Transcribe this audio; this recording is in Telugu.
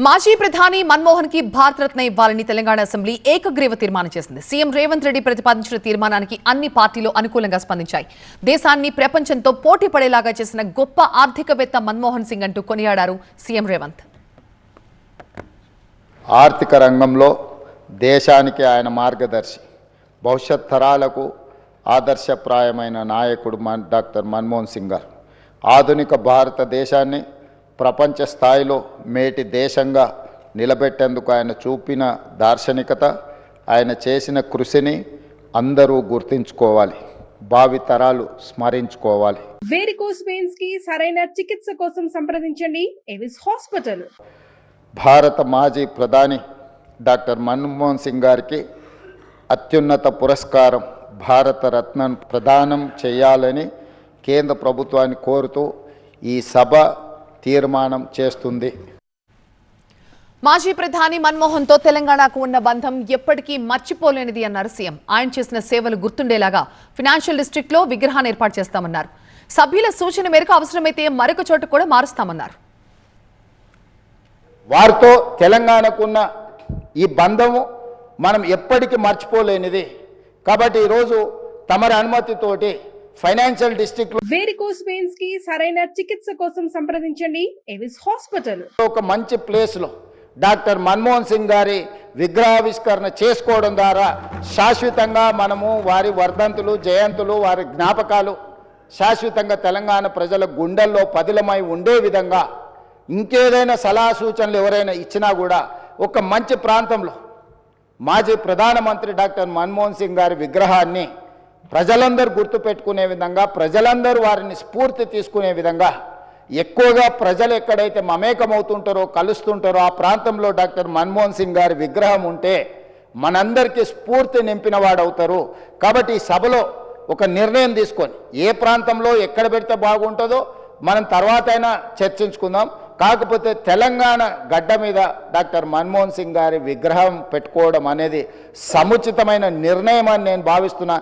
మాజీ ప్రధాని మన్మోహన్ కి భారత రత్న ఇవ్వాలని తెలంగాణ అసెంబ్లీ ఏకగ్రీవ తీర్మానం చేసింది. సీఎం రేవంత్ రెడ్డి ప్రతిపాదించిన తీర్మానానికి అన్ని పార్టీలు అనుకూలంగా స్పందించాయి. దేశాన్ని ప్రపంచంతో పోటీ పడేలాగా చేసిన గొప్ప ఆర్థికవేత్త మన్మోహన్ సింగ్ అంటూ కొనియాడారు సీఎం రేవంత్. ఆర్థిక రంగంలో దేశానికి ఆయన మార్గదర్శి, భవిష్యత్ తరాలకు ఆదర్శప్రాయమైన నాయకుడు డాక్టర్ మన్మోహన్ సింగ్ గారు ఆధునిక భారతదేశాన్ని ప్రపంచ స్థాయిలో మేటి దేశంగా నిలబెట్టేందుకు ఆయన చూపిన దార్శనికత, ఆయన చేసిన కృషిని అందరూ గుర్తించుకోవాలి, భావితరాలు స్మరించుకోవాలి. వేరికోస్ వెయిన్స్ కి సరైన చికిత్స కోసం సంప్రదించండి ఎవిస్ హాస్పిటల్. భారత మాజీ ప్రధాని డాక్టర్ మన్మోహన్ సింగ్ గారికి అత్యున్నత పురస్కారం భారత రత్న ప్రదానం చేయాలని కేంద్ర ప్రభుత్వాన్ని కోరుతూ ఈ సభ తీర్మానం చేస్తుంది. మాజీ ప్రధాని మన్మోహన్ తో తెలంగాణకు ఉన్న బంధం ఎప్పటికీ మర్చిపోలేనిది అన్నారు సీఎం. ఆయన చేసిన సేవలు గుర్తుండేలాగా ఫైనాన్షియల్ డిస్ట్రిక్ట్ లో విగ్రహాన్ని ఏర్పాటు చేస్తామన్నారు. సభ్యుల సూచన మేరకు అవసరమైతే మరొక చోట కూడా మారుస్తామన్నారు. వారితో తెలంగాణకున్న ఈ బంధము మనం ఎప్పటికీ మర్చిపోలేనిది. కాబట్టి ఈరోజు తమరి అనుమతితోటి ఫైనాన్షియల్ డిస్ట్రిక్ట్ వేరికోస్ వెయిన్స్ కి సరైన చికిత్స కోసం సంప్రదించండి ఎవిస్ హాస్పిటల్. ఒక మంచి ప్లేస్లో డాక్టర్ మన్మోహన్ సింగ్ గారి విగ్రహావిష్కరణ చేసుకోవడం ద్వారా శాశ్వతంగా మనము వారి వర్ధంతులు, జయంతులు, వారి జ్ఞాపకాలు శాశ్వతంగా తెలంగాణ ప్రజల గుండెల్లో పదిలమై ఉండే విధంగా ఇంకేదైనా సలహా సూచనలు ఎవరైనా ఇచ్చినా కూడా ఒక మంచి ప్రాంతంలో మాజీ ప్రధానమంత్రి డాక్టర్ మన్మోహన్ సింగ్ గారి విగ్రహాన్ని ప్రజలందరూ గుర్తుపెట్టుకునే విధంగా, ప్రజలందరూ వారిని స్ఫూర్తి తీసుకునే విధంగా, ఎక్కువగా ప్రజలు ఎక్కడైతే మమేకమవుతుంటారో, కలుస్తుంటారో ఆ ప్రాంతంలో డాక్టర్ మన్మోహన్ సింగ్ గారి విగ్రహం ఉంటే మనందరికీ స్ఫూర్తి నింపిన వాడవుతారు. కాబట్టి ఈ సభలో ఒక నిర్ణయం తీసుకొని ఏ ప్రాంతంలో ఎక్కడ పెడితే బాగుంటుందో మనం తర్వాత అయినా చర్చించుకుందాం. కాకపోతే తెలంగాణ గడ్డ మీద డాక్టర్ మన్మోహన్ సింగ్ గారి విగ్రహం పెట్టుకోవడం అనేది సముచితమైన నిర్ణయం అని నేను భావిస్తున్నా.